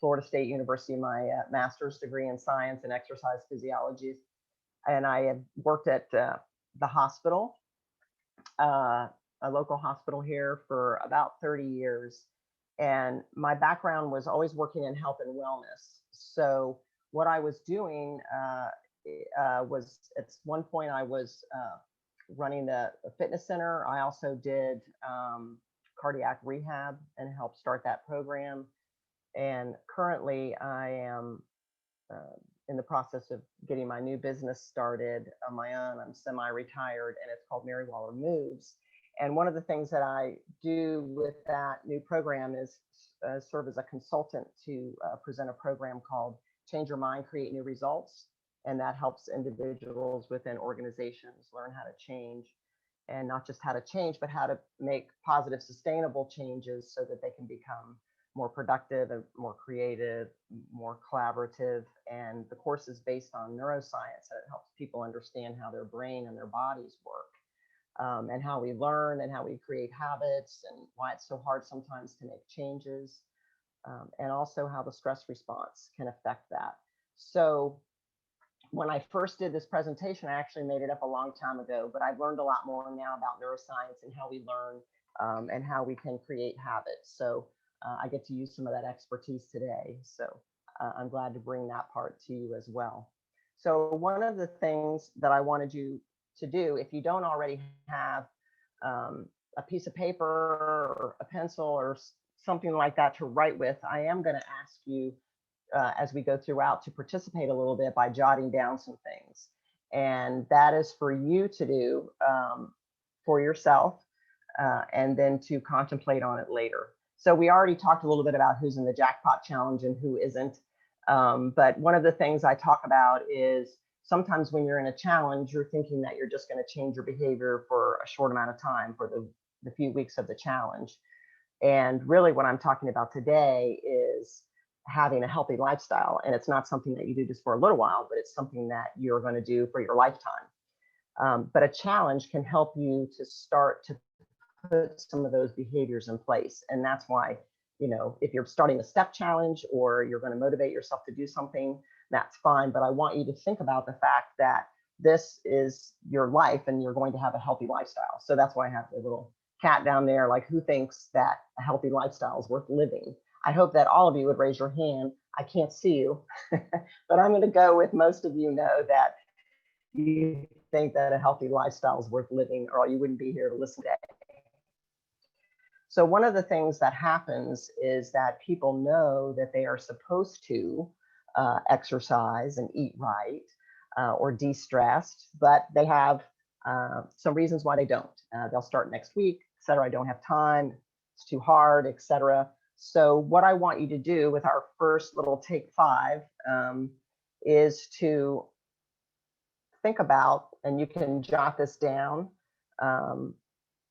Florida State University my master's degree in science and exercise physiology. And I had worked at the hospital, a local hospital here, for about 30 years. And my background was always working in health and wellness. So what I was doing was, at one point I was running a fitness center. I also did cardiac rehab and helped start that program. And currently I am in the process of getting my new business started on my own. I'm semi-retired, and it's called Mary Waller Moves. And one of the things that I do with that new program is serve as a consultant to present a program called Change Your Mind, Create New Results. And that helps individuals within organizations learn how to change, and not just how to change, but how to make positive, sustainable changes so that they can become more productive and more creative, more collaborative. And the course is based on neuroscience, and it helps people understand how their brain and their bodies work, and how we learn and how we create habits, and why it's so hard sometimes to make changes, and also how the stress response can affect that. So when I first did this presentation, I actually made it up a long time ago, but I've learned a lot more now about neuroscience and how we learn, and how we can create habits. So I get to use some of that expertise today. So I'm glad to bring that part to you as well. So one of the things that I wanted you to do, if you don't already have a piece of paper or a pencil or something like that to write with, I am going to ask you as we go throughout to participate a little bit by jotting down some things. And that is for you to do for yourself, and then to contemplate on it later. So we already talked a little bit about who's in the jackpot challenge and who isn't. But one of the things I talk about is sometimes when you're in a challenge, you're thinking that you're just going to change your behavior for a short amount of time, for the few weeks of the challenge. And really what I'm talking about today is having a healthy lifestyle. And it's not something that you do just for a little while, but it's something that you're going to do for your lifetime. But a challenge can help you to start to put some of those behaviors in place. And that's why, you know, if you're starting a step challenge or you're going to motivate yourself to do something, that's fine. But I want you to think about the fact that this is your life and you're going to have a healthy lifestyle. So that's why I have the little cat down there, like, who thinks that a healthy lifestyle is worth living? I hope that all of you would raise your hand. I can't see you, but I'm going to go with most of you know that you think that a healthy lifestyle is worth living, or you wouldn't be here to listen today. So one of the things that happens is that people know that they are supposed to exercise and eat right, or de-stressed, but they have some reasons why they don't. They'll start next week, et cetera. I don't have time, it's too hard, et cetera. So what I want you to do with our first little take 5 is to think about, and you can jot this down,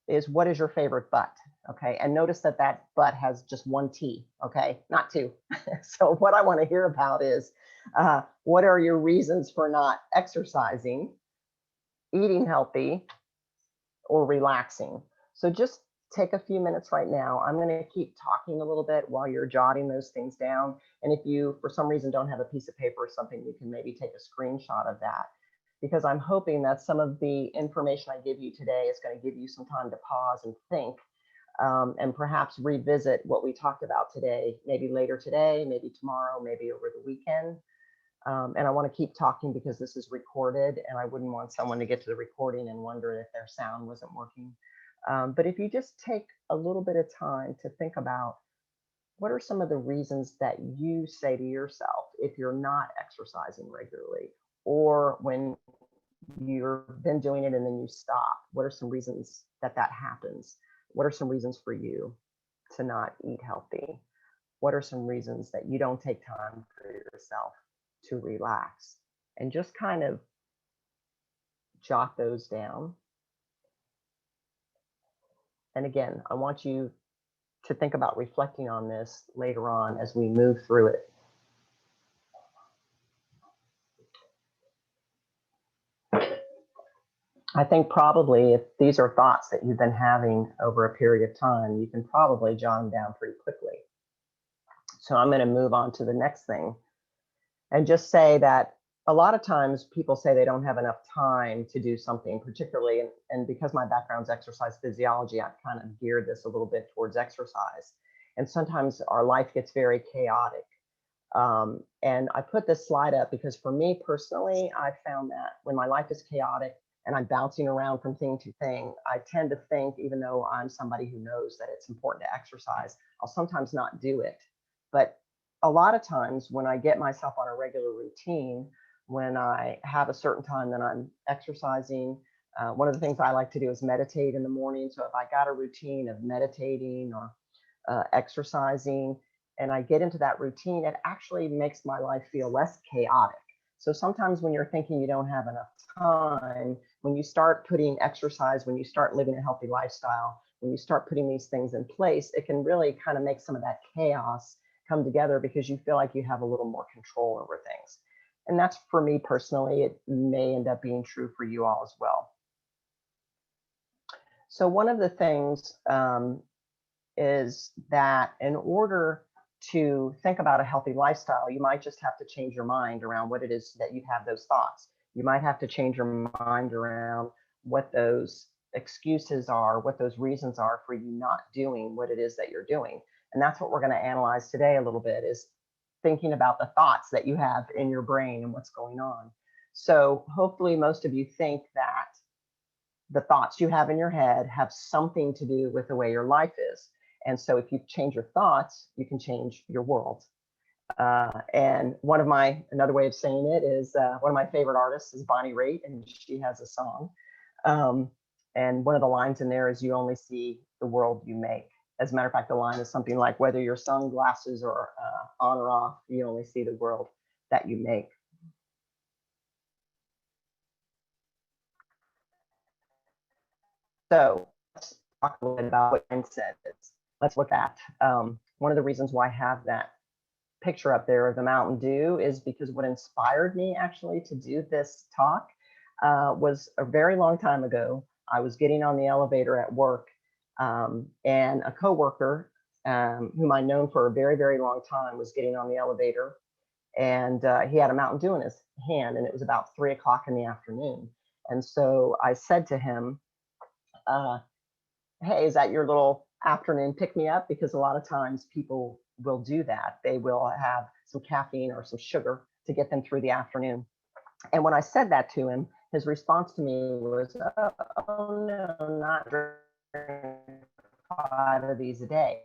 is what is your favorite butt? Okay, and notice that that butt has just one T, okay, not two. So what I want to hear about is what are your reasons for not exercising, eating healthy, or relaxing? So just take a few minutes right now. I'm going to keep talking a little bit while you're jotting those things down. And if you, for some reason, don't have a piece of paper or something, you can maybe take a screenshot of that, because I'm hoping that some of the information I give you today is going to give you some time to pause and think, and perhaps revisit what we talked about today, maybe later today, maybe tomorrow, maybe over the weekend. And I want to keep talking because this is recorded, and I wouldn't want someone to get to the recording and wonder if their sound wasn't working. But if you just take a little bit of time to think about what are some of the reasons that you say to yourself if you're not exercising regularly, or when you've been doing it and then you stop, what are some reasons that that happens? What are some reasons for you to not eat healthy? What are some reasons that you don't take time for yourself to relax? And just kind of jot those down. And again, I want you to think about reflecting on this later on as we move through it. I think probably if these are thoughts that you've been having over a period of time, you can probably jot them down pretty quickly. So I'm going to move on to the next thing and just say that a lot of times people say they don't have enough time to do something, particularly, and because my background's exercise physiology, I've kind of geared this a little bit towards exercise. And sometimes our life gets very chaotic. And I put this slide up because for me personally, I found that when my life is chaotic and I'm bouncing around from thing to thing, I tend to think, even though I'm somebody who knows that it's important to exercise, I'll sometimes not do it. But a lot of times when I get myself on a regular routine, when I have a certain time that I'm exercising, one of the things I like to do is meditate in the morning. So if I got a routine of meditating or exercising, and I get into that routine, it actually makes my life feel less chaotic. So sometimes when you're thinking you don't have enough time, when you start putting exercise, when you start living a healthy lifestyle, when you start putting these things in place, it can really kind of make some of that chaos come together because you feel like you have a little more control over things. And that's for me personally. It may end up being true for you all as well. So one of the things is that in order to think about a healthy lifestyle, you might just have to change your mind around what it is that you have those thoughts. You might have to change your mind around what those excuses are, what those reasons are for you not doing what it is that you're doing. And that's what we're going to analyze today a little bit, is thinking about the thoughts that you have in your brain and what's going on. So hopefully most of you think that the thoughts you have in your head have something to do with the way your life is. And so if you change your thoughts, you can change your world. And another way of saying it is one of my favorite artists is Bonnie Raitt, and she has a song. And one of the lines in there is, you only see the world you make. As a matter of fact, the line is something like, whether your sunglasses are on or off, you only see the world that you make. So let's talk a little bit about what mindset is. Let's look at one of the reasons why I have that picture up there of the Mountain Dew is because what inspired me actually to do this talk was a very long time ago. I was getting on the elevator at work, and a coworker whom I'd known for a very, very long time was getting on the elevator, and he had a Mountain Dew in his hand, and it was about 3 o'clock in the afternoon. And so I said to him, hey, is that your little afternoon pick me up? Because a lot of times people will do that. They will have some caffeine or some sugar to get them through the afternoon. And when I said that to him, his response to me was, oh no, not drinking 5 of these a day.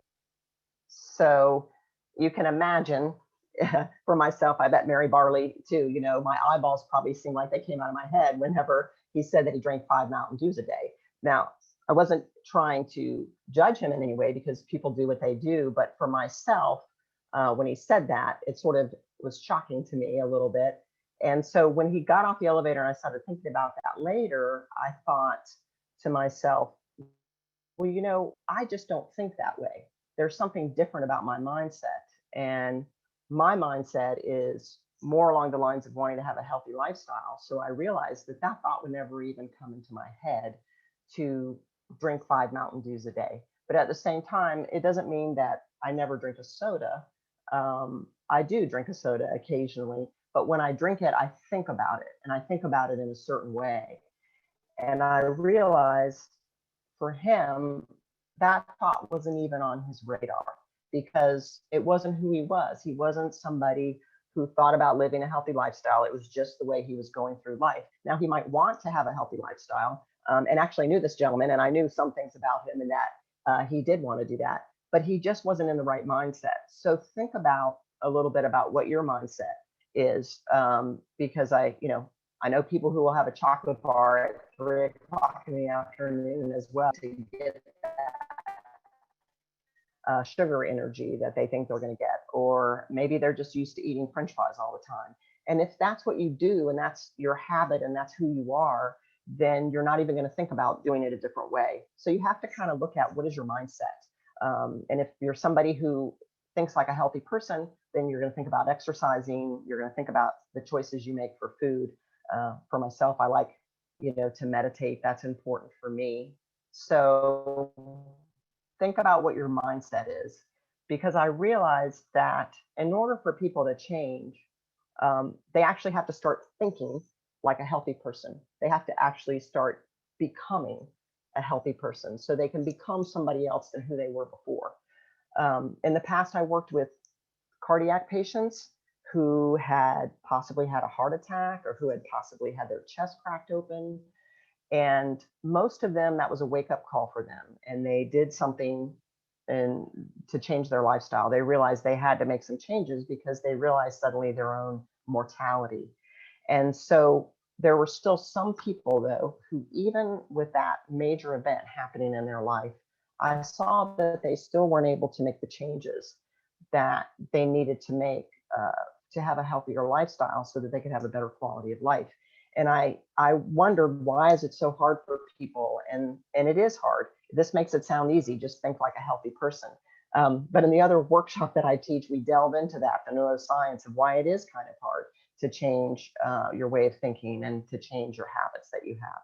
So you can imagine, for myself, I bet Mary Barley too, my eyeballs probably seemed like they came out of my head whenever he said that he drank 5 Mountain Dews a day. Now, I wasn't trying to judge him in any way because people do what they do. But for myself, when he said that, it sort of was shocking to me a little bit. And so when he got off the elevator and I started thinking about that later, I thought to myself, well, I just don't think that way. There's something different about my mindset. And my mindset is more along the lines of wanting to have a healthy lifestyle. So I realized that that thought would never even come into my head to drink 5 Mountain Dews a day. But at the same time, it doesn't mean that I never drink a soda. I do drink a soda occasionally, but when I drink it, I think about it, and I think about it in a certain way. And I realized for him, that thought wasn't even on his radar because it wasn't who he was. He wasn't somebody who thought about living a healthy lifestyle. It was just the way he was going through life. Now, he might want to have a healthy lifestyle, and actually knew this gentleman, and I knew some things about him and that he did want to do that, but he just wasn't in the right mindset. So think about a little bit about what your mindset is, because I know people who will have a chocolate bar at 3 o'clock in the afternoon as well to get that sugar energy that they think they're going to get, or maybe they're just used to eating French fries all the time. And if that's what you do and that's your habit and that's who you are, then you're not even going to think about doing it a different way. So you have to kind of look at what is your mindset. And if you're somebody who thinks like a healthy person, then you're going to think about exercising. You're going to think about the choices you make for food. For myself, I like, to meditate. That's important for me. So think about what your mindset is. because I realized that in order for people to change, they actually have to start thinking like a healthy person. They have to actually start becoming a healthy person so they can become somebody else than who they were before. In the past, I worked with cardiac patients who had possibly had a heart attack or who had possibly had their chest cracked open. And most of them, that was a wake up call for them. And they did something and to change their lifestyle. They realized they had to make some changes because they realized suddenly their own mortality. And so there were still some people, though, who, even with that major event happening in their life, I saw that they still weren't able to make the changes that they needed to make to have a healthier lifestyle so that they could have a better quality of life. And I wondered, why is it so hard for people? And it is hard. This makes it sound easy. Just think like a healthy person. But in the other workshop that I teach, we delve into that, the neuroscience of why it is kind of hard to change your way of thinking and to change your habits that you have.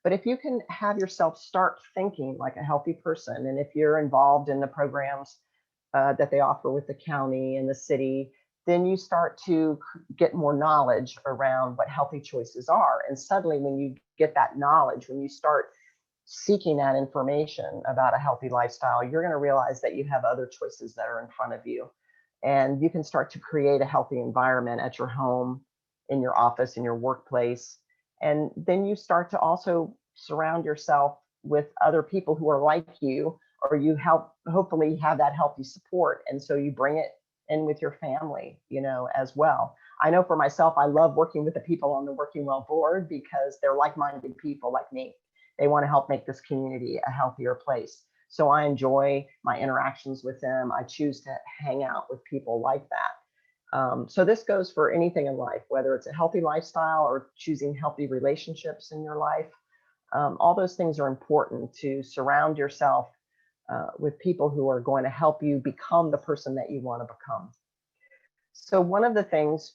But if you can have yourself start thinking like a healthy person, and if you're involved in the programs that they offer with the county and the city, then you start to get more knowledge around what healthy choices are. And suddenly, when you get that knowledge, when you start seeking that information about a healthy lifestyle, you're going to realize that you have other choices that are in front of you. And you can start to create a healthy environment at your home, in your office, in your workplace. And then you start to also surround yourself with other people who are like you, or you help hopefully have that healthy support. And so you bring it in with your family, as well. I know for myself, I love working with the people on the Working Well board because they're like-minded people like me. They want to help make this community a healthier place. So I enjoy my interactions with them. I choose to hang out with people like that. So this goes for anything in life, whether it's a healthy lifestyle or choosing healthy relationships in your life. All those things are important to surround yourself with people who are going to help you become the person that you want to become. So one of the things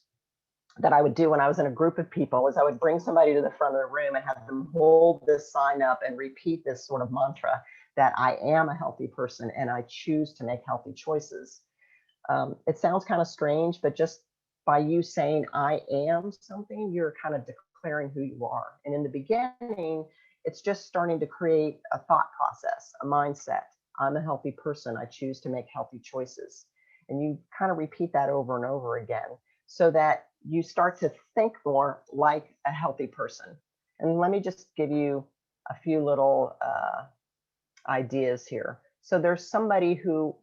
that I would do when I was in a group of people is I would bring somebody to the front of the room and have them hold this sign up and repeat this sort of mantra that I am a healthy person and I choose to make healthy choices. It sounds kind of strange, but just by you saying I am something, you're kind of declaring who you are. And in the beginning, it's just starting to create a thought process, a mindset. I'm a healthy person. I choose to make healthy choices. And you kind of repeat that over and over again so that you start to think more like a healthy person. And let me just give you a few little ideas here. So there's somebody who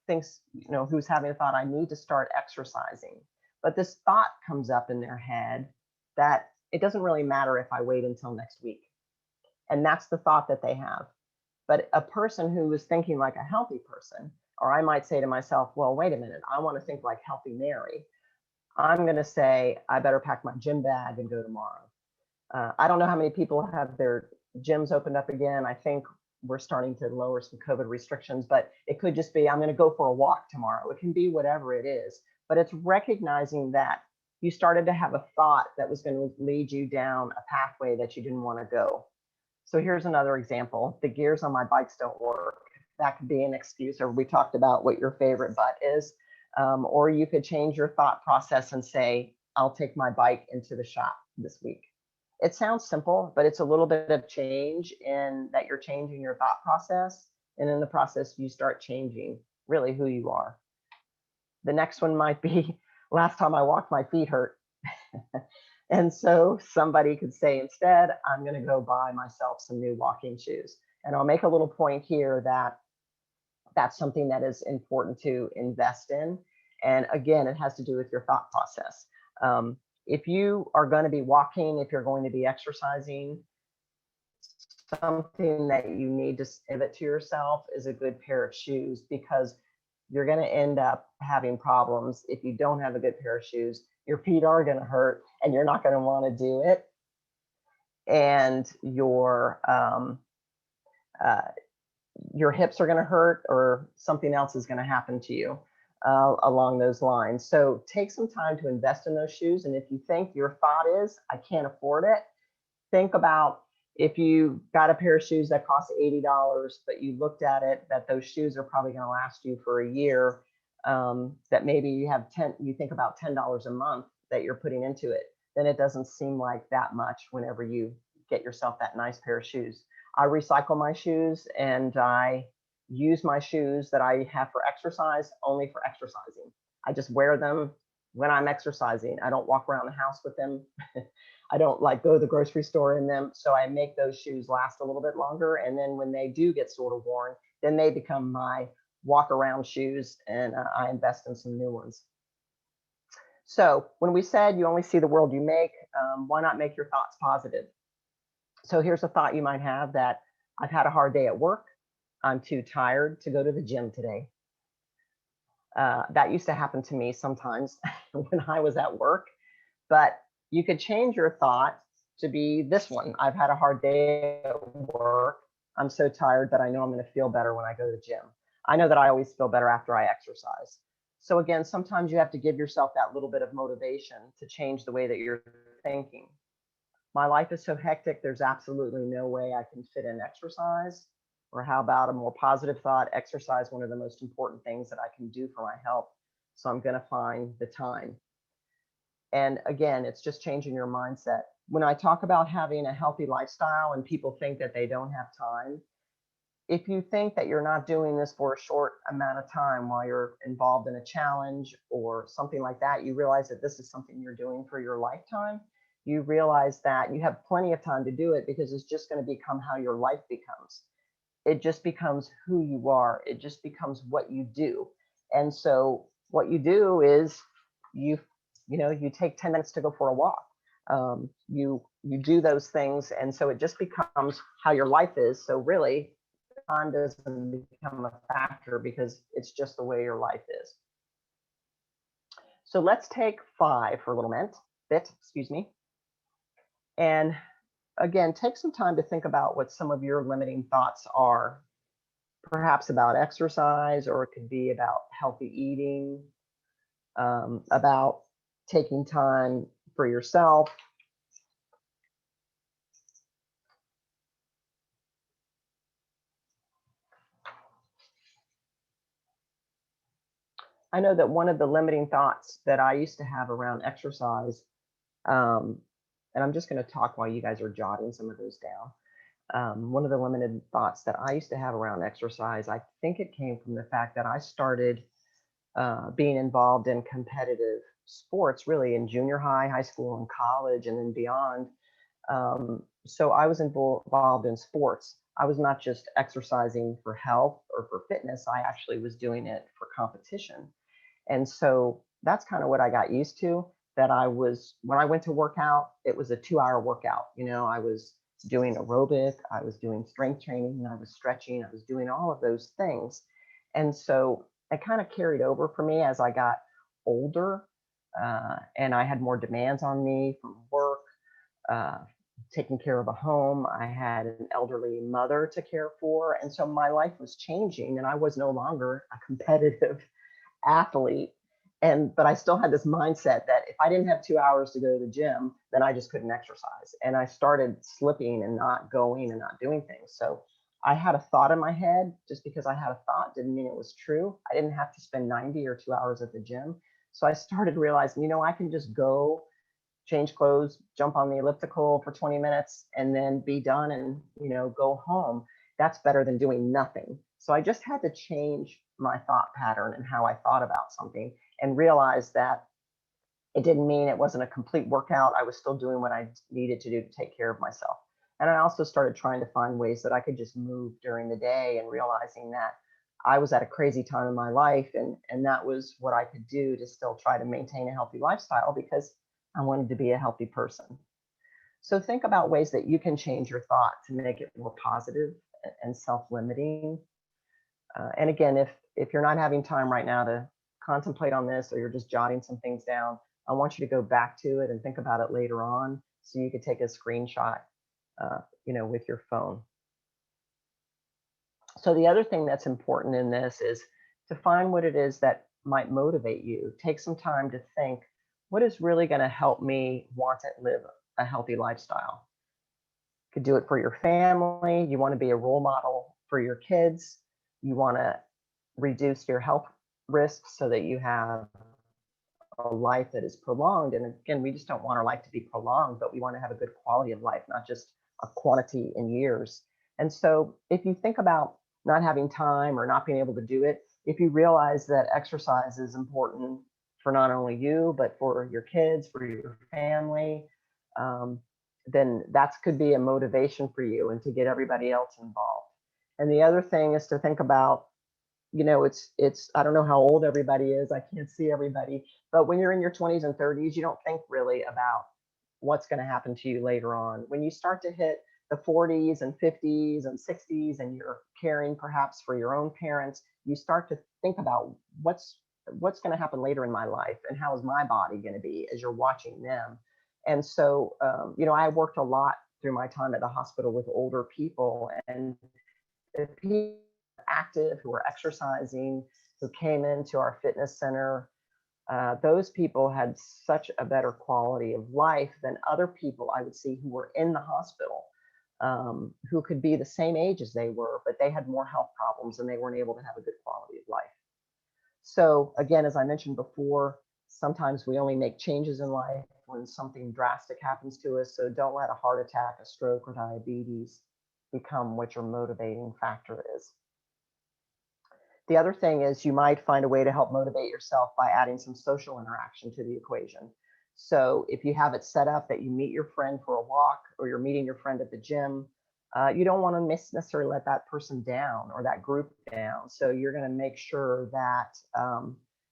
thinks, who's having a thought, I need to start exercising. But this thought comes up in their head that it doesn't really matter if I wait until next week. And that's the thought that they have. But a person who is thinking like a healthy person, or I might say to myself, well, wait a minute, I want to think like healthy Mary. I'm going to say, I better pack my gym bag and go tomorrow. I don't know how many people have their gyms opened up again. I think we're starting to lower some COVID restrictions, but it could just be, I'm going to go for a walk tomorrow. It can be whatever it is, but it's recognizing that you started to have a thought that was going to lead you down a pathway that you didn't want to go. So here's another example. The gears on my bikes don't work. That could be an excuse, or we talked about what your favorite butt is. Or you could change your thought process and say, I'll take my bike into the shop this week. It sounds simple, but it's a little bit of change in that you're changing your thought process. And in the process, you start changing really who you are. The next one might be, last time I walked, my feet hurt. And so somebody could say instead, I'm going to go buy myself some new walking shoes. And I'll make a little point here that that's something that is important to invest in. And again, it has to do with your thought process. If you are going to be walking, if you're going to be exercising, something that you need to give it to yourself is a good pair of shoes, because you're going to end up having problems if you don't have a good pair of shoes. Your feet are going to hurt and you're not going to want to do it. And your hips are going to hurt, or something else is going to happen to you along those lines. So take some time to invest in those shoes. And if you think your thought is, I can't afford it, think about if you got a pair of shoes that cost $80, but you looked at it that those shoes are probably going to last you for a year, that maybe you think about $10 a month that you're putting into it, then it doesn't seem like that much whenever you get yourself that nice pair of shoes. I recycle my shoes and I use my shoes that I have for exercise only for exercising. I just wear them when I'm exercising. I don't walk around the house with them. I don't like go to the grocery store in them. So I make those shoes last a little bit longer. And then when they do get sort of worn, then they become my walk around shoes, and I invest in some new ones. So when we said you only see the world you make, why not make your thoughts positive? So here's a thought you might have: that I've had a hard day at work. I'm too tired to go to the gym today. That used to happen to me sometimes when I was at work, but you could change your thought to be this one: I've had a hard day at work. I'm so tired, but I know I'm going to feel better when I go to the gym. I know that I always feel better after I exercise. So again, sometimes you have to give yourself that little bit of motivation to change the way that you're thinking. My life is so hectic, there's absolutely no way I can fit in exercise. Or how about a more positive thought: exercise, one of the most important things that I can do for my health. So I'm going to find the time. And again, it's just changing your mindset. When I talk about having a healthy lifestyle and people think that they don't have time, if you think that you're not doing this for a short amount of time while you're involved in a challenge or something like that, you realize that this is something you're doing for your lifetime. You realize that you have plenty of time to do it, because it's just going to become how your life becomes. It just becomes who you are. It just becomes what you do. And so what you do is you you take 10 minutes to go for a walk. You do those things, and so it just becomes how your life is. So really, time doesn't become a factor because it's just the way your life is. So let's take 5 for a little bit, excuse me. And again, take some time to think about what some of your limiting thoughts are, perhaps about exercise, or it could be about healthy eating, about taking time for yourself. I know that one of the limiting thoughts that I used to have around exercise, um, and I'm just going to talk while you guys are jotting some of those down. One of the limited thoughts that I used to have around exercise, I think it came from the fact that I started being involved in competitive sports really in junior high, high school, and college, and then beyond. So I was involved in sports. I was not just exercising for health or for fitness, I actually was doing it for competition. And so that's kind of what I got used to. That when I went to work out, it was a 2-hour workout. I was doing aerobic, I was doing strength training, I was stretching, I was doing all of those things. And so it kind of carried over for me as I got older, and I had more demands on me from work, uh, taking care of a home. I had an elderly mother to care for. And so my life was changing, and I was no longer a competitive athlete. But I still had this mindset that if I didn't have 2 hours to go to the gym, then I just couldn't exercise. And I started slipping and not going and not doing things. So I had a thought in my head. Just because I had a thought didn't mean it was true. I didn't have to spend 90 or 2 hours at the gym. So I started realizing, I can just go change clothes, jump on the elliptical for 20 minutes, and then be done and, go home. That's better than doing nothing. So I just had to change my thought pattern and how I thought about something, and realize that it didn't mean it wasn't a complete workout. I was still doing what I needed to do to take care of myself. And I also started trying to find ways that I could just move during the day, and realizing that I was at a crazy time in my life, and that was what I could do to still try to maintain a healthy lifestyle, because I wanted to be a healthy person. So think about ways that you can change your thought to make it more positive and self-limiting. And again, if you're not having time right now to contemplate on this, or you're just jotting some things down, I want you to go back to it and think about it later on, so you could take a screenshot, with your phone. So the other thing that's important in this is to find what it is that might motivate you. Take some time to think, what is really going to help me want to live a healthy lifestyle? You could do it for your family. You want to be a role model for your kids. You want to reduce your health risks so that you have a life that is prolonged. And again, we just don't want our life to be prolonged, but we want to have a good quality of life, not just a quantity in years. And so if you think about not having time or not being able to do it, if you realize that exercise is important for not only you, but for your kids, for your family, um, then that could be a motivation for you and to get everybody else involved. And the other thing is to think about, it's I don't know how old everybody is. I can't see everybody, but when you're in your 20s and 30s, you don't think really about what's going to happen to you later on. When you start to hit the 40s and 50s and 60s and you're caring perhaps for your own parents, you start to think about what's going to happen later in my life and how is my body going to be as you're watching them. And so, I worked a lot through my time at the hospital with older people, and the people active who were exercising, who came into our fitness center, those people had such a better quality of life than other people I would see who were in the hospital, who could be the same age as they were, but they had more health problems and they weren't able to have a good quality of life. So again, as I mentioned before, sometimes we only make changes in life when something drastic happens to us. So don't let a heart attack, a stroke, or diabetes become what your motivating factor is. The other thing is you might find a way to help motivate yourself by adding some social interaction to the equation. So if you have it set up that you meet your friend for a walk or you're meeting your friend at the gym, you don't want to necessarily let that person down or that group down. So you're going to make sure that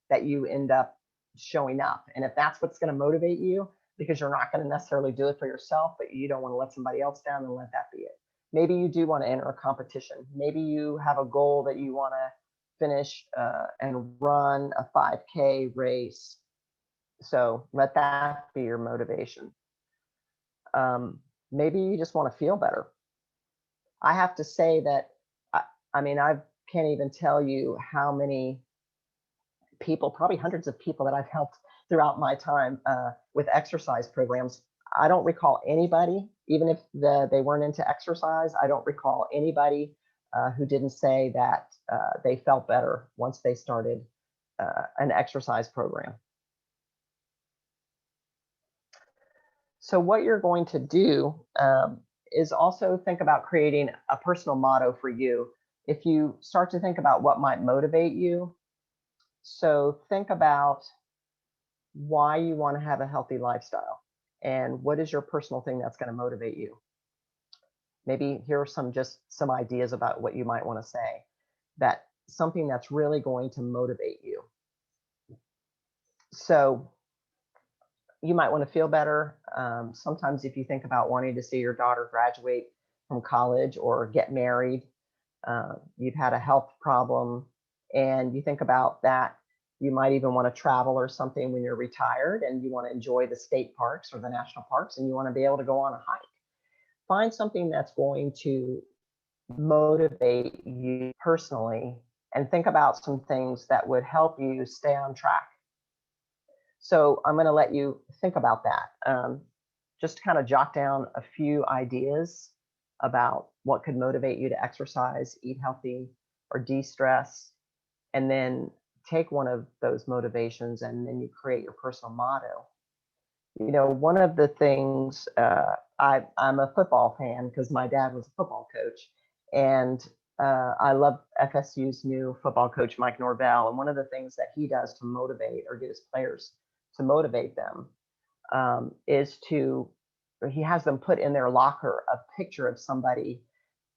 that you end up showing up. And if that's what's going to motivate you, because you're not going to necessarily do it for yourself, but you don't want to let somebody else down, then let that be it. Maybe you do want to enter a competition. Maybe you have a goal that you want to finish and run a 5K race. So let that be your motivation. Maybe you just want to feel better. I have to say that, I can't even tell you how many people, probably hundreds of people that I've helped throughout my time with exercise programs. I don't recall anybody, even if they weren't into exercise, I don't recall anybody who didn't say that they felt better once they started an exercise program. So what you're going to do is also think about creating a personal motto for you. If you start to think about what might motivate you, so think about why you want to have a healthy lifestyle and what is your personal thing that's going to motivate you. Maybe here are some ideas about what you might want to say, that something that's really going to motivate you. So you might want to feel better. Sometimes if you think about wanting to see your daughter graduate from college or get married, you've had a health problem and you think about that, you might even want to travel or something when you're retired and you want to enjoy the state parks or the national parks and you want to be able to go on a hike. Find something that's going to motivate you personally and think about some things that would help you stay on track. So I'm going to let you think about that. Just kind of jot down a few ideas about what could motivate you to exercise, eat healthy, or de-stress, and then take one of those motivations and then you create your personal motto. One of the things, I'm a football fan because my dad was a football coach, and I love FSU's new football coach, Mike Norvell. And one of the things that he does to motivate or get his players to motivate them he has them put in their locker a picture of somebody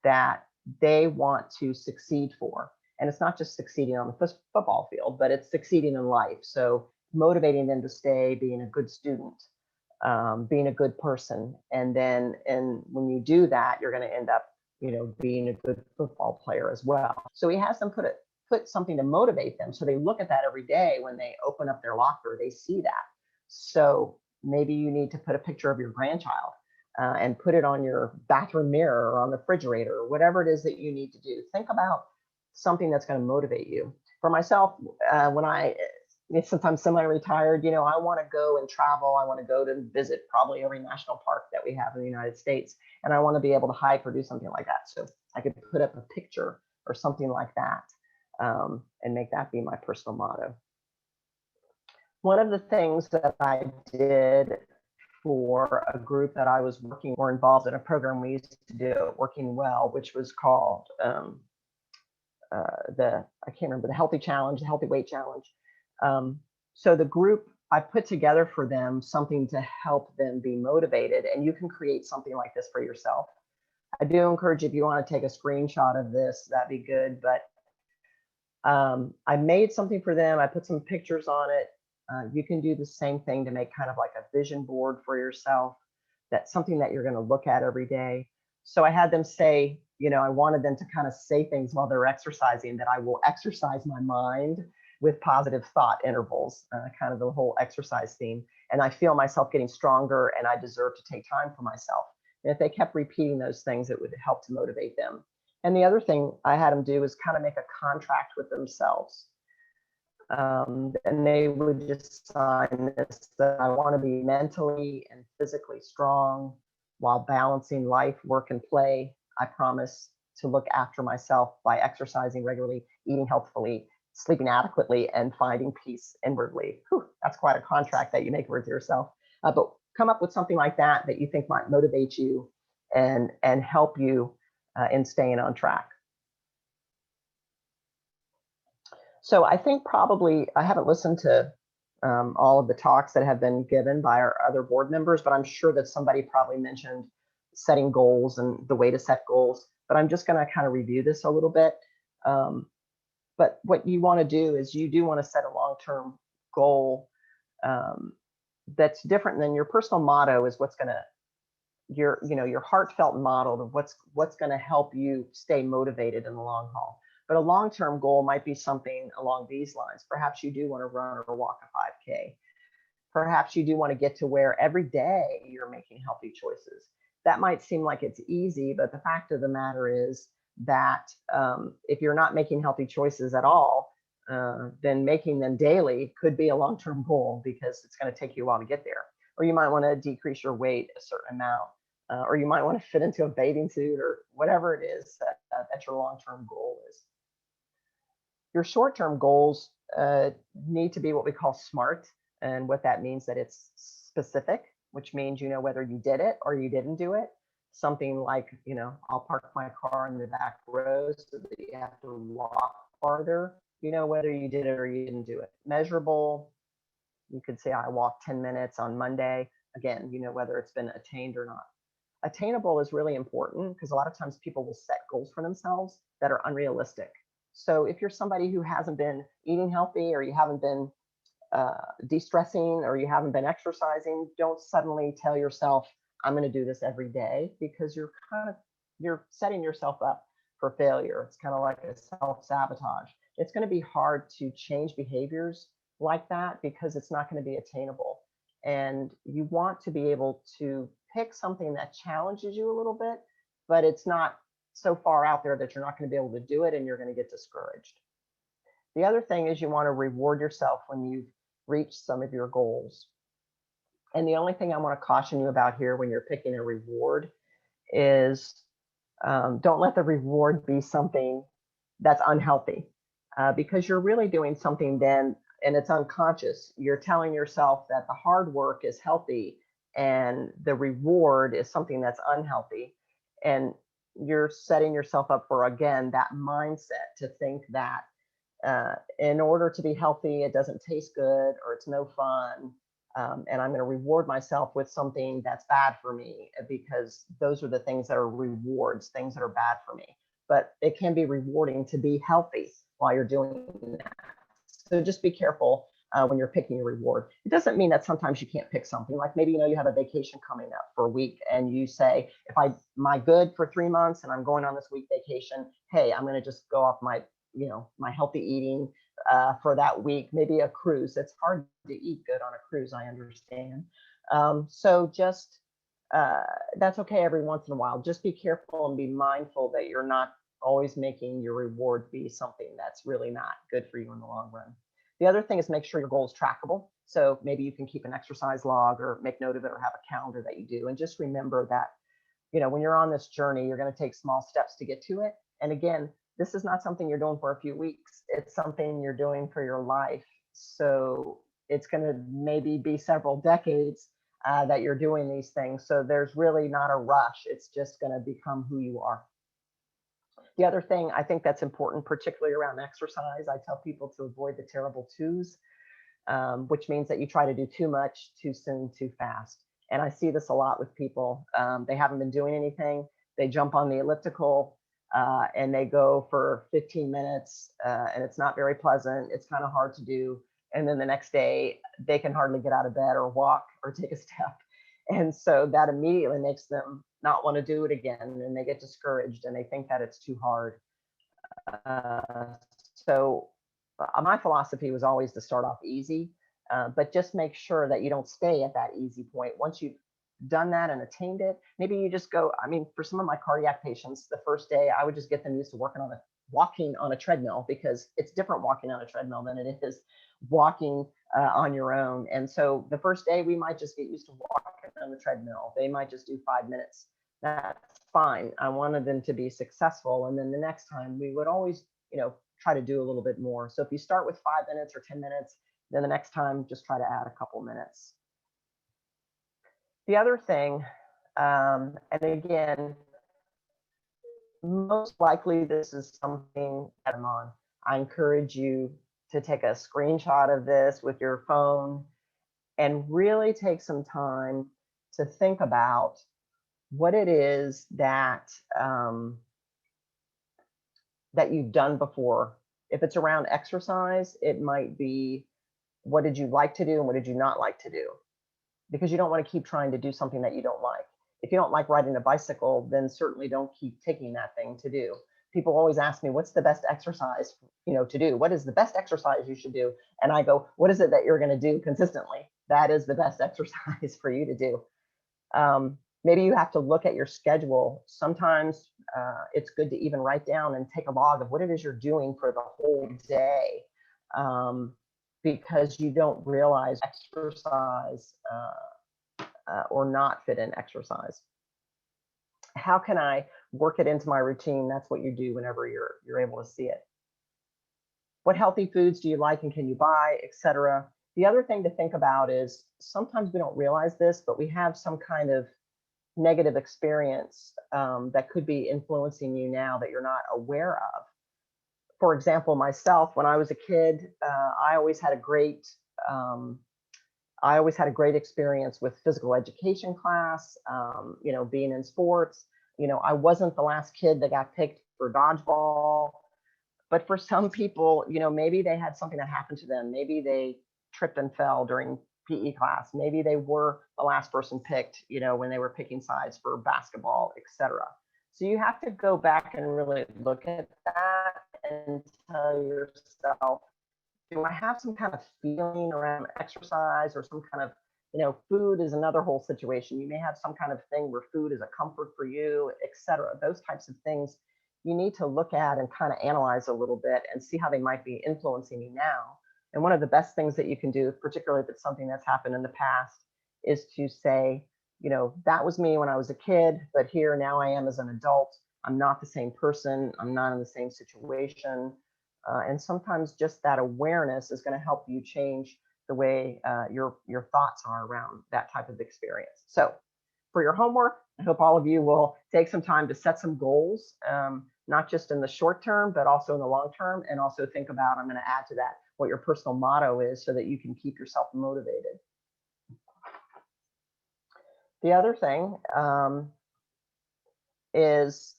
that they want to succeed for. And it's not just succeeding on the football field, but it's succeeding in life. So motivating them to stay, being a good student, being a good person. And when you do that, you're going to end up, being a good football player as well. So he has them put something to motivate them. So they look at that every day when they open up their locker, they see that. So maybe you need to put a picture of your grandchild and put it on your bathroom mirror or on the refrigerator, or whatever it is that you need to do. Think about something that's going to motivate you. For myself, since I'm semi-retired, I want to go and travel. I want to go to visit probably every national park that we have in the United States. And I want to be able to hike or do something like that. So I could put up a picture or something like that and make that be my personal motto. One of the things that I did for a group that I was working or involved in a program we used to do at Working Well, which was called I can't remember, the Healthy Challenge, the Healthy Weight Challenge. So the group, I put together for them something to help them be motivated, and you can create something like this for yourself. I do encourage you, if you want to take a screenshot of this, that'd be good. But I made something for them. I put some pictures on it. You can do the same thing to make kind of like a vision board for yourself. That's something that you're going to look at every day. So I had them say, I wanted them to kind of say things while they're exercising, that I will exercise my mind with positive thought intervals, kind of the whole exercise theme. And I feel myself getting stronger, and I deserve to take time for myself. And if they kept repeating those things, it would help to motivate them. And the other thing I had them do is kind of make a contract with themselves. And they would just sign this, that I want to be mentally and physically strong while balancing life, work, and play. I promise to look after myself by exercising regularly, eating healthfully, sleeping adequately, and finding peace inwardly. Whew, that's quite a contract that you make with yourself. But come up with something like that that you think might motivate you and help you in staying on track. So I think probably I haven't listened to all of the talks that have been given by our other board members, but I'm sure that somebody probably mentioned setting goals and the way to set goals. But I'm just going to kind of review this a little bit. But what you want to do is you do want to set a long-term goal that's different than your personal motto. Is what's going to your heartfelt model of what's going to help you stay motivated in the long haul. But a long-term goal might be something along these lines. Perhaps you do want to run or walk a 5K. Perhaps you do want to get to where every day you're making healthy choices. That might seem like it's easy, but the fact of the matter is that if you're not making healthy choices at all, then making them daily could be a long-term goal, because it's going to take you a while to get there. Or you might want to decrease your weight a certain amount, or you might want to fit into a bathing suit, or whatever it is that your long-term goal is. Your short-term goals need to be what we call SMART. And what that means, that it's specific, which means you know whether you did it or you didn't do it. Something like, I'll park my car in the back row so that you have to walk farther. You know whether you did it or you didn't do it. Measurable, you could say I walked 10 minutes on Monday. Again, you know whether it's been attained or not. Attainable is really important, because a lot of times people will set goals for themselves that are unrealistic. So if you're somebody who hasn't been eating healthy, or you haven't been de-stressing, or you haven't been exercising, don't suddenly tell yourself, I'm going to do this every day, because you're setting yourself up for failure. It's kind of like a self-sabotage. It's going to be hard to change behaviors like that, because it's not going to be attainable. And you want to be able to pick something that challenges you a little bit, but it's not so far out there that you're not going to be able to do it and you're going to get discouraged. The other thing is you want to reward yourself when you've reached some of your goals. And the only thing I want to caution you about here when you're picking a reward is don't let the reward be something that's unhealthy, because you're really doing something then, and it's unconscious. You're telling yourself that the hard work is healthy and the reward is something that's unhealthy. And you're setting yourself up for, again, that mindset to think that in order to be healthy, it doesn't taste good, or it's no fun. And I'm going to reward myself with something that's bad for me, because those are the things that are rewards, things that are bad for me. But it can be rewarding to be healthy while you're doing that. So just be careful when you're picking your reward. It doesn't mean that sometimes you can't pick something, like maybe you have a vacation coming up for a week, and you say, if I'm good for 3 months and I'm going on this week vacation, hey, I'm going to just go off my my healthy eating for that week. Maybe a cruise. It's hard to eat good on a cruise, I understand. So just that's okay every once in a while. Just be careful and be mindful that you're not always making your reward be something that's really not good for you in the long run. The other thing is make sure your goal is trackable. So maybe you can keep an exercise log, or make note of it, or have a calendar that you do. And just remember that, when you're on this journey, you're going to take small steps to get to it. And again, this is not something you're doing for a few weeks. It's something you're doing for your life. So it's going to maybe be several decades that you're doing these things. So there's really not a rush. It's just going to become who you are. The other thing I think that's important, particularly around exercise, I tell people to avoid the terrible twos, which means that you try to do too much, too soon, too fast. And I see this a lot with people. They haven't been doing anything. They jump on the elliptical and they go for 15 minutes and it's not very pleasant. It's kind of hard to do. And then the next day, they can hardly get out of bed or walk or take a step. And so that immediately makes them not want to do it again. And they get discouraged and they think that it's too hard. So my philosophy was always to start off easy, but just make sure that you don't stay at that easy point. Once you've done that and attained it, maybe you just go. I mean, for some of my cardiac patients, the first day I would just get them used to walking on a treadmill, because it's different walking on a treadmill than it is walking on your own. And so the first day we might just get used to walking on the treadmill. They might just do 5 minutes. That's fine. I wanted them to be successful. And then the next time we would always, try to do a little bit more. So if you start with 5 minutes or 10 minutes, then the next time just try to add a couple minutes. The other thing, and again, most likely this is something that I'm on. I encourage you to take a screenshot of this with your phone and really take some time to think about what it is that that you've done before. If it's around exercise, it might be, what did you like to do and what did you not like to do? Because you don't want to keep trying to do something that you don't like. If you don't like riding a bicycle, then certainly don't keep taking that thing to do. People always ask me, what's the best exercise, to do? What is the best exercise you should do? And I go, what is it that you're going to do consistently? That is the best exercise for you to do. Maybe you have to look at your schedule. Sometimes it's good to even write down and take a log of what it is you're doing for the whole day, because you don't realize exercise or not fit in exercise. How can I work it into my routine? That's what you do whenever you're able to see it. What healthy foods do you like and can you buy, etc. The other thing to think about is sometimes we don't realize this, but we have some kind of negative experience that could be influencing you now that you're not aware of. For example, myself, when I was a kid, I always had a great experience with physical education class, being in sports. I wasn't the last kid that got picked for dodgeball, but for some people, maybe they had something that happened to them. Maybe they tripped and fell during PE class. Maybe they were the last person picked, when they were picking sides for basketball, etc. So you have to go back and really look at that and tell yourself, do I have some kind of feeling around exercise or some kind of, food is another whole situation. You may have some kind of thing where food is a comfort for you, etc. Those types of things you need to look at and kind of analyze a little bit and see how they might be influencing you now. And one of the best things that you can do, particularly if it's something that's happened in the past, is to say, that was me when I was a kid, but here now I am as an adult. I'm not the same person. I'm not in the same situation. And sometimes just that awareness is going to help you change the way your thoughts are around that type of experience. So for your homework, I hope all of you will take some time to set some goals, not just in the short term, but also in the long term. And also think about, I'm going to add to that, what your personal motto is so that you can keep yourself motivated. The other thing is,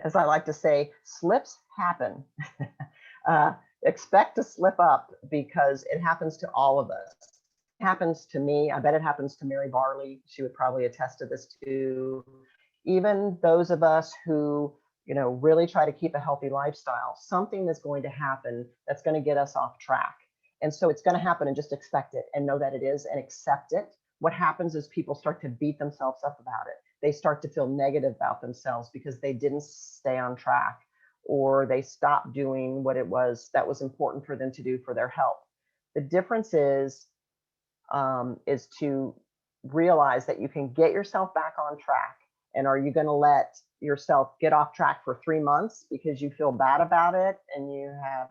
as I like to say, slips happen. Expect to slip up because it happens to all of us. It happens to me. I bet it happens to Mary Barley. She would probably attest to this too. Even those of us who, really try to keep a healthy lifestyle, something is going to happen that's going to get us off track. And so it's going to happen, and just expect it and know that it is and accept it. What happens is people start to beat themselves up about it. They start to feel negative about themselves because they didn't stay on track, or they stopped doing what it was that was important for them to do for their health. The difference is to realize that you can get yourself back on track. And are you going to let yourself get off track for 3 months because you feel bad about it and you have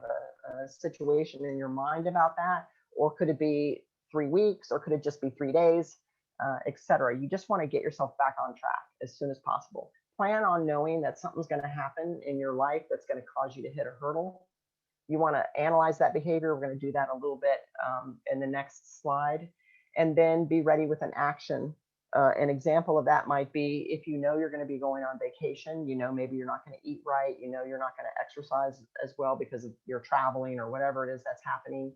a situation in your mind about that? Or could it be 3 weeks, or could it just be 3 days, etc.? You just want to get yourself back on track as soon as possible. Plan on knowing that something's going to happen in your life that's going to cause you to hit a hurdle. You want to analyze that behavior. We're going to do that a little bit in the next slide. And then be ready with an action. An example of that might be if you know you're going to be going on vacation, you know, maybe you're not going to eat right, you know, you're not going to exercise as well because you're traveling or whatever it is that's happening,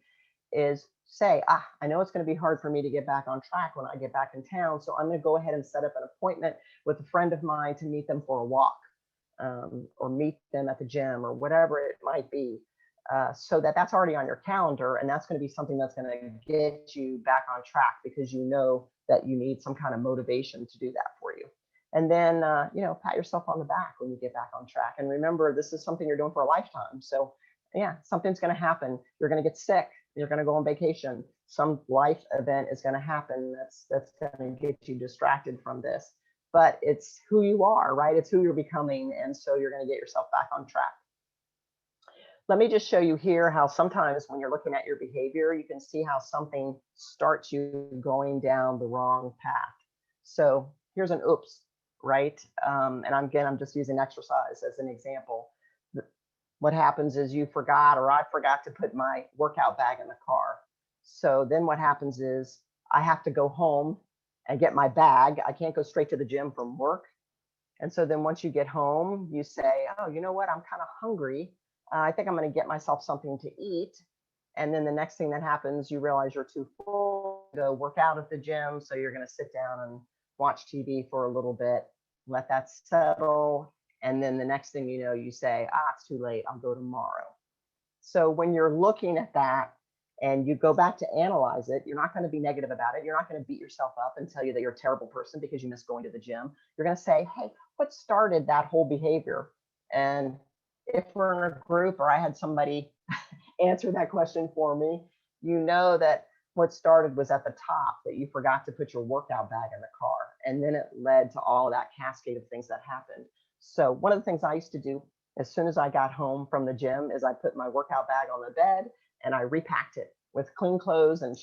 is say, I know it's going to be hard for me to get back on track when I get back in town. So I'm going to go ahead and set up an appointment with a friend of mine to meet them for a walk, or meet them at the gym or whatever it might be. So that's already on your calendar, and that's going to be something that's going to get you back on track because you know that you need some kind of motivation to do that for you. And then, you know, pat yourself on the back when you get back on track. And remember, this is something you're doing for a lifetime. So yeah, something's going to happen. You're going to get sick. You're going to go on vacation. Some life event is going to happen that's going to get you distracted from this. But it's who you are, right? It's who you're becoming. And so you're going to get yourself back on track. Let me just show you here how sometimes when you're looking at your behavior, you can see how something starts you going down the wrong path. So here's an oops, right? And I'm just using exercise as an example. What happens is you forgot, or I forgot to put my workout bag in the car. So then what happens is I have to go home and get my bag. I can't go straight to the gym from work. And so then once you get home, you say, oh, you know what? I'm kind of hungry. I think I'm going to get myself something to eat. And then the next thing that happens, you realize you're too full to go work out at the gym. So you're going to sit down and watch TV for a little bit, let that settle. And then the next thing you know, you say, it's too late. I'll go tomorrow. So when you're looking at that and you go back to analyze it, you're not going to be negative about it. You're not going to beat yourself up and tell you that you're a terrible person because you missed going to the gym. You're going to say, hey, what started that whole behavior? And if we're in a group or I had somebody answer that question for me, you know that what started was at the top, that you forgot to put your workout bag in the car. And then it led to all of that cascade of things that happened. So one of the things I used to do as soon as I got home from the gym is I put my workout bag on the bed and I repacked it with clean clothes and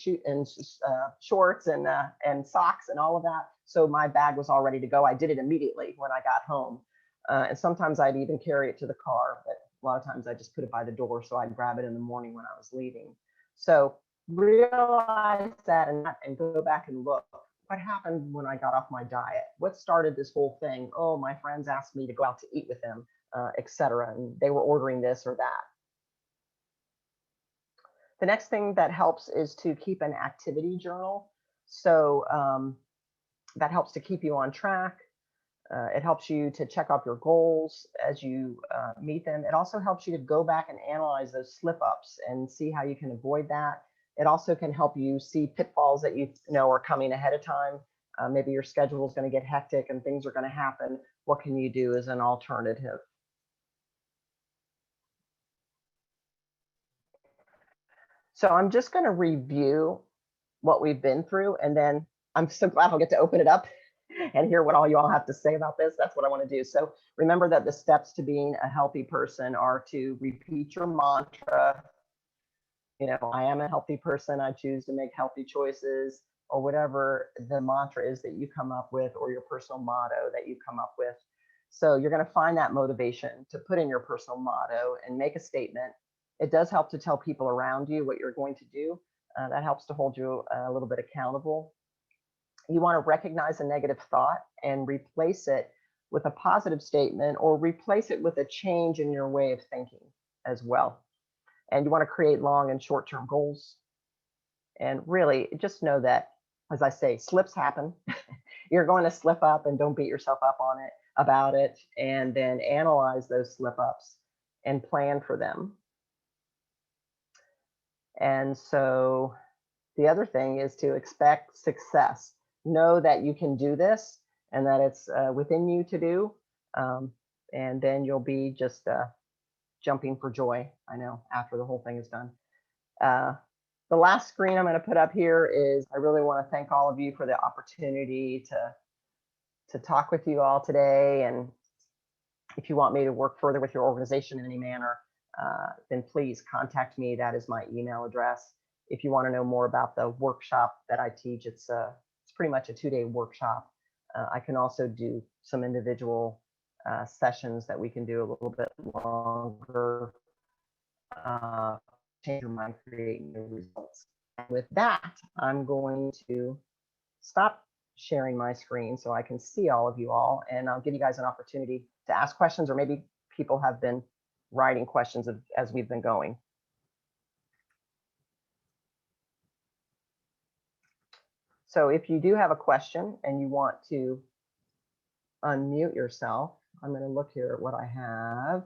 shorts and socks and all of that. So my bag was all ready to go. I did it immediately when I got home. And sometimes I'd even carry it to the car, but a lot of times I just put it by the door so I'd grab it in the morning when I was leaving. So realize that and go back and look. What happened when I got off my diet? What started this whole thing? Oh, my friends asked me to go out to eat with them, etc. And they were ordering this or that. The next thing that helps is to keep an activity journal. So that helps to keep you on track. It helps you to check off your goals as you meet them. It also helps you to go back and analyze those slip ups and see how you can avoid that. It also can help you see pitfalls that you know are coming ahead of time. Maybe your schedule is going to get hectic and things are going to happen. What can you do as an alternative? So I'm just going to review what we've been through, and then I'm so glad I'll get to open it up and hear what all you all have to say about this. That's what I want to do. So remember that the steps to being a healthy person are to repeat your mantra. You know, I am a healthy person. I choose to make healthy choices, or whatever the mantra is that you come up with, or your personal motto that you come up with. So you're going to find that motivation to put in your personal motto and make a statement. It does help to tell people around you what you're going to do. That helps to hold you a little bit accountable. You want to recognize a negative thought and replace it with a positive statement, or replace it with a change in your way of thinking as well. And you want to create long and short-term goals. And really just know that, as I say, slips happen. You're going to slip up, and don't beat yourself up on it about it. And then analyze those slip ups and plan for them. And so the other thing is to expect success. Know that you can do this and that it's within you to do. And then you'll be just jumping for joy, I know, after the whole thing is done. The last screen I'm going to put up here is, I really want to thank all of you for the opportunity to talk with you all today and if you want me to work further with your organization in any manner, then please contact me. That is my email address. If you want to know more about the workshop that I teach, it's pretty much a 2-day workshop. I can also do some individual sessions that we can do a little bit longer. Change your mind, create new results. And with that, I'm going to stop sharing my screen so I can see all of you all, and I'll give you guys an opportunity to ask questions, or maybe people have been writing questions as we've been going. So if you do have a question and you want to unmute yourself, I'm going to look here at what I have.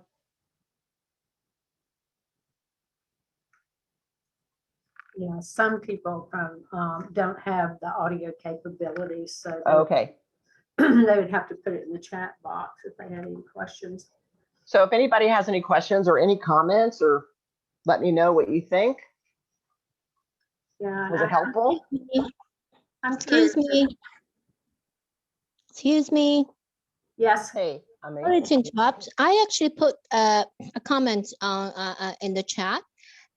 Yeah, some people don't have the audio capabilities, so Okay. they would have to put it in the chat box if they had any questions. So if anybody has any questions or any comments, or let me know what you think. Yeah. Was it helpful? Excuse me. Excuse me. Yes. Hey, I'm Sorry to interrupt. I actually put a comment in the chat.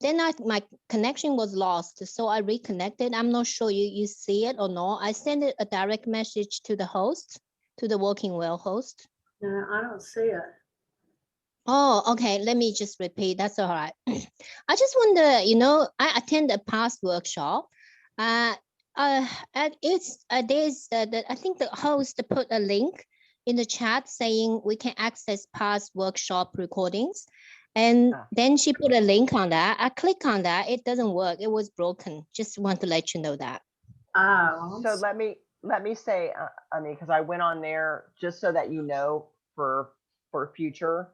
Then my connection was lost, so I reconnected. I'm not sure you see it or not. I sent a direct message to the host, to the Working Well host. No, I don't see it. Oh, okay. Let me just repeat. That's all right. I just wonder, I attend a past workshop. And it's there's I think the host put a link in the chat saying we can access past workshop recordings. And then she put a link on that. I click on that. It doesn't work. It was broken. Just want to let you know that. Oh. So let me say, I mean, because I went on there just so that you know for future.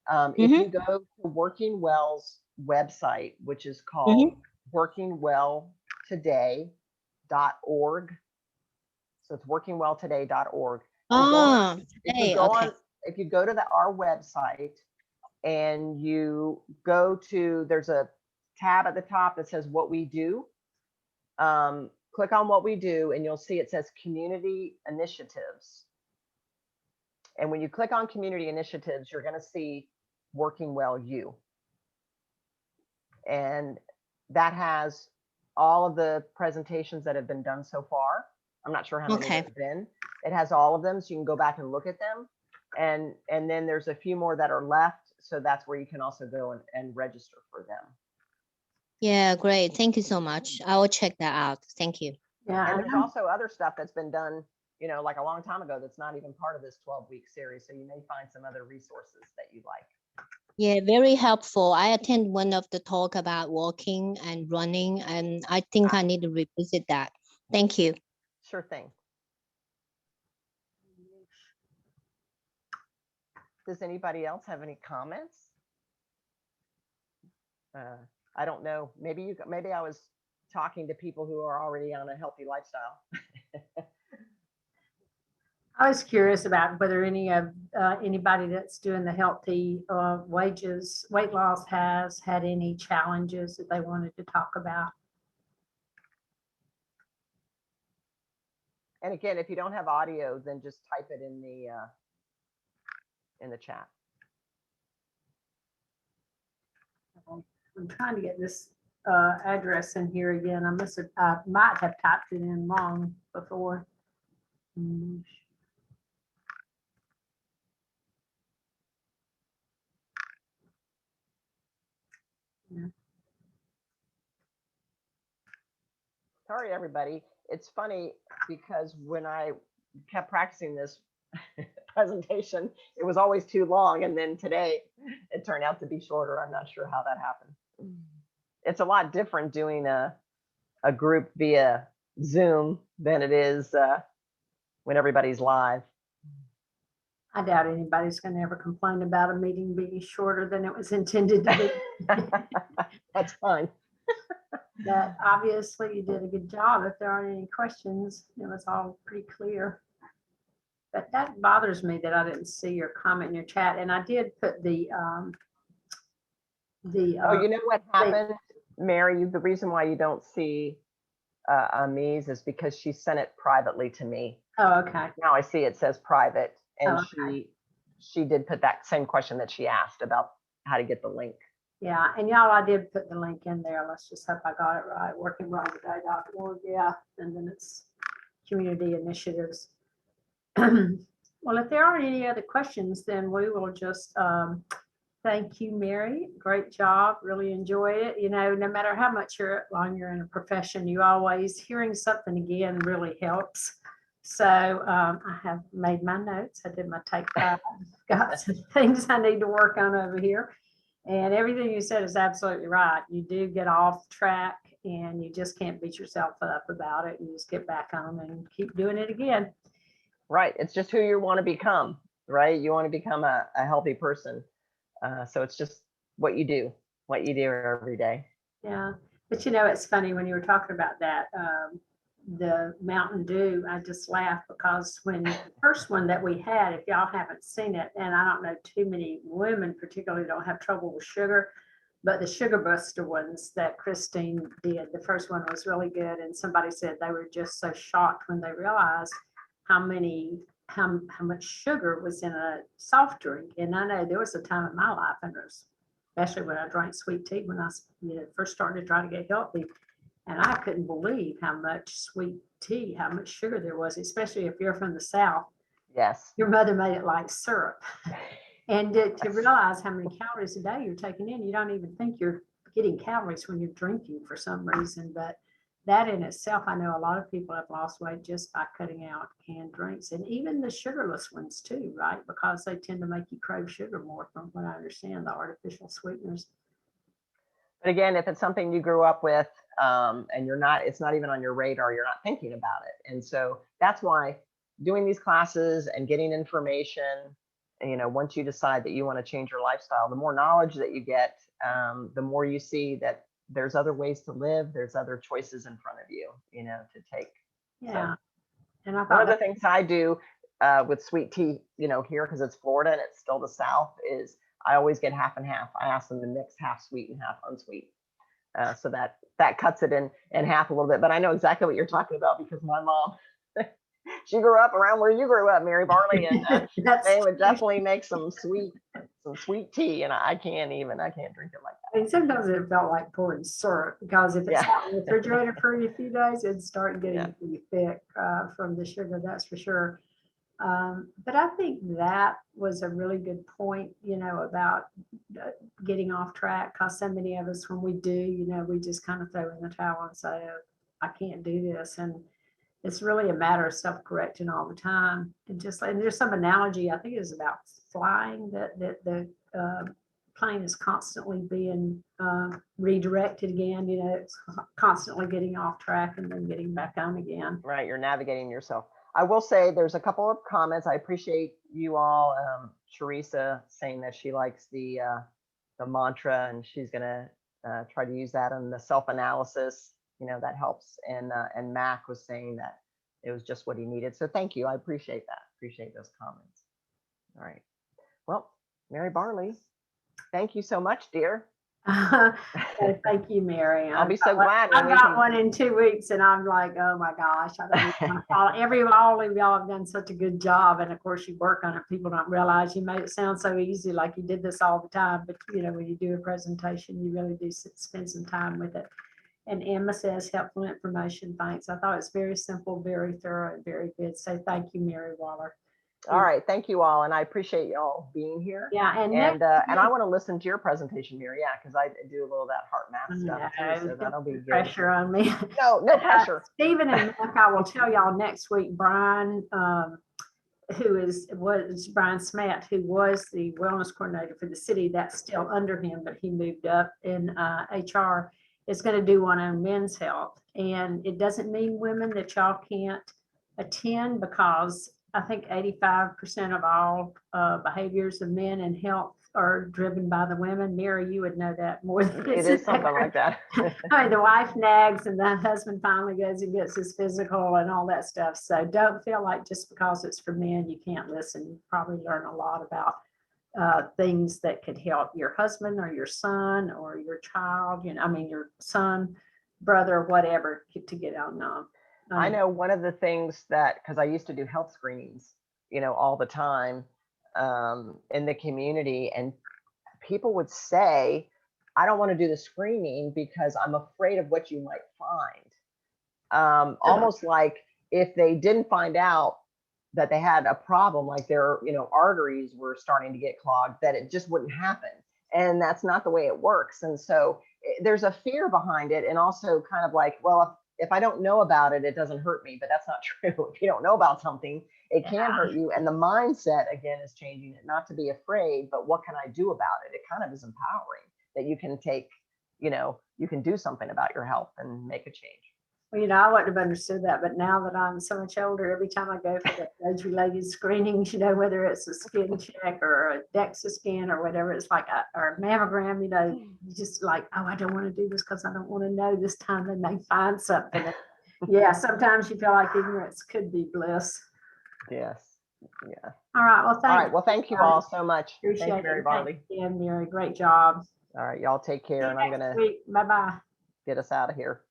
If you go to Working Well's website, which is called workingwelltoday.org. So it's workingwelltoday.org. Oh, if you go to our website and you go to, there's a tab at the top that says what we do. Click on what we do and you'll see it says community initiatives. And when you click on community initiatives, you're going to see Working Well U. And that has all of the presentations that have been done so far. I'm not sure how many there have been. It has all of them, so you can go back and look at them. And then there's a few more that are left. So that's where you can also go and register for them. Yeah, great. Thank you so much. I will check that out. Thank you. Yeah, and there's also other stuff that's been done, like a long time ago that's not even part of this 12-week series. So you may find some other resources that you like. Yeah, very helpful. I attend one of the talk about walking and running, and I think I need to revisit that. Thank you. Sure thing. Does anybody else have any comments? I don't know. Maybe I was talking to people who are already on a healthy lifestyle. I was curious about whether anybody that's doing the healthy weight loss has had any challenges that they wanted to talk about. And again, if you don't have audio, then just type it in the chat. I'm trying to get this address in here again. I might have typed it in wrong before. Yeah. Sorry, everybody. It's funny because when I kept practicing this presentation, it was always too long. And then today it turned out to be shorter. I'm not sure how that happened. It's a lot different doing a group via Zoom than it is when everybody's live. I doubt anybody's going to ever complain about a meeting being shorter than it was intended to be. That's fine. But obviously you did a good job. If there aren't any questions, it was all pretty clear. But that bothers me that I didn't see your comment in your chat. And I did put oh, you know what happened, Mary? The reason why you don't see Amise is because she sent it privately to me. Oh, okay. Now I see it says private, and she did put that same question that she asked about how to get the link. Yeah, and y'all, I did put the link in there. Let's just hope I got it right. Workingwelltoday.org. Yeah, and then it's community initiatives. Well, if there aren't any other questions, then we will just thank you, Mary. Great job. Really enjoy it. You know, no matter how much long you're in a profession, you always hearing something again really helps. So I have made my notes. I did my take 5. Got some things I need to work on over here. And everything you said is absolutely right. You do get off track and you just can't beat yourself up about it. You just get back on and keep doing it again. Right. It's just who you want to become, right? You want to become a healthy person. So it's just what you do every day. Yeah. But you know, it's funny when you were talking about that, the Mountain Dew, I just laughed because when the first one that we had, if y'all haven't seen it, and I don't know, too many women particularly don't have trouble with sugar, but the Sugar Buster ones that Christine did, the first one was really good. And somebody said they were just so shocked when they realized how much sugar was in a soft drink. And I know there was a time in my life, and especially when I drank sweet tea, when I first started trying to get healthy, and I couldn't believe how much sweet tea, how much sugar there was, especially if you're from the South. Yes. Your mother made it like syrup. And to realize how many calories a day you're taking in, you don't even think you're getting calories when you're drinking for some reason. But that in itself, I know a lot of people have lost weight just by cutting out canned drinks, and even the sugarless ones too, right? Because they tend to make you crave sugar more, from what I understand, the artificial sweeteners. But again, if it's something you grew up with, and it's not even on your radar, you're not thinking about it. And so that's why doing these classes and getting information, you know, once you decide that you want to change your lifestyle, the more knowledge that you get, the more you see that there's other ways to live, there's other choices in front of you, you know, to take. Yeah. So, and I one thought of the things I do with sweet tea, you know, here, because it's Florida and it's still the South, is I always get half and half. I ask them to mix half sweet and half unsweet. So that cuts it in half a little bit. But I know exactly what you're talking about, because my mom, she grew up around where you grew up, Mary Barley, and they would definitely make some sweet tea, and I can't drink it like that. I mean, sometimes it felt like pouring syrup, because if it's out in the refrigerator for a few days, it'd start getting pretty thick from the sugar, that's for sure. But I think that was a really good point, you know, about getting off track, because so many of us, when we do, you know, we just kind of throw in the towel and say, oh, I can't do this. And it's really a matter of self-correcting all the time. And there's some analogy, I think it was about flying, that the plane is constantly being redirected again, you know, it's constantly getting off track and then getting back on again. Right, you're navigating yourself. I will say there's a couple of comments. I appreciate you all. Teresa saying that she likes the mantra, and she's gonna try to use that in the self-analysis. You know, that helps. And Mac was saying that it was just what he needed. So thank you. I appreciate that. Appreciate those comments. All right. Well, Mary Barley, thank you so much, dear. Thank you, Mary. I'll be so glad. I've got one in 2 weeks, and I'm like, oh my gosh, I don't even want to follow. All of y'all have done such a good job, and of course you work on it. People don't realize you made it sound so easy, like you did this all the time. But you know, when you do a presentation, you really do spend some time with it. And Emma says helpful information. Thanks. I thought it's very simple, very thorough, and very good. So thank you, Mary Waller. All right, thank you all, and I appreciate y'all being here. Yeah, and I want to listen to your presentation, Mary. Yeah, because I do a little of that heart math stuff too, so that'll be good. Pressure on me. No pressure. Stephen and Mac, I will tell y'all next week. Brian, was Brian Smatt, who was the wellness coordinator for the city, that's still under him, but he moved up in HR. Is going to do one on men's health, and it doesn't mean women that y'all can't attend, because I think 85% of all behaviors of men in health are driven by the women. Mary, you would know that more than it is something like that. I mean, the wife nags, and the husband finally goes and gets his physical and all that stuff. So don't feel like just because it's for men, you can't listen. You probably learn a lot about things that could help your husband or your son or your child, you know, I mean, your son, brother, whatever, to get on. I know one of the things that, because I used to do health screenings, you know, all the time, in the community, and people would say, I don't want to do the screening because I'm afraid of what you might find. Almost like if they didn't find out that they had a problem, like their, arteries were starting to get clogged, that it just wouldn't happen. And that's not the way it works. And so there's a fear behind it. And also kind of like, well, if I don't know about it, it doesn't hurt me, but that's not true. If you don't know about something, it can hurt you. And the mindset, again, is changing it, not to be afraid, but what can I do about it? It kind of is empowering that you can take, you can do something about your health and make a change. Well, I wouldn't have understood that, but now that I'm so much older, every time I go for the age-related screenings, whether it's a skin check or a DEXA scan or whatever, it's like, or a mammogram, you just like, oh, I don't want to do this because I don't want to know this time they may find something. Yeah, sometimes you feel like ignorance could be bliss. Yes. Yeah. All right. Well, All right. Well, thank you all so much. Appreciate Thank you, Mary it. Barley. Yeah, Mary, great job. All right. Y'all take care. And I'm going to Bye-bye. get us out of here.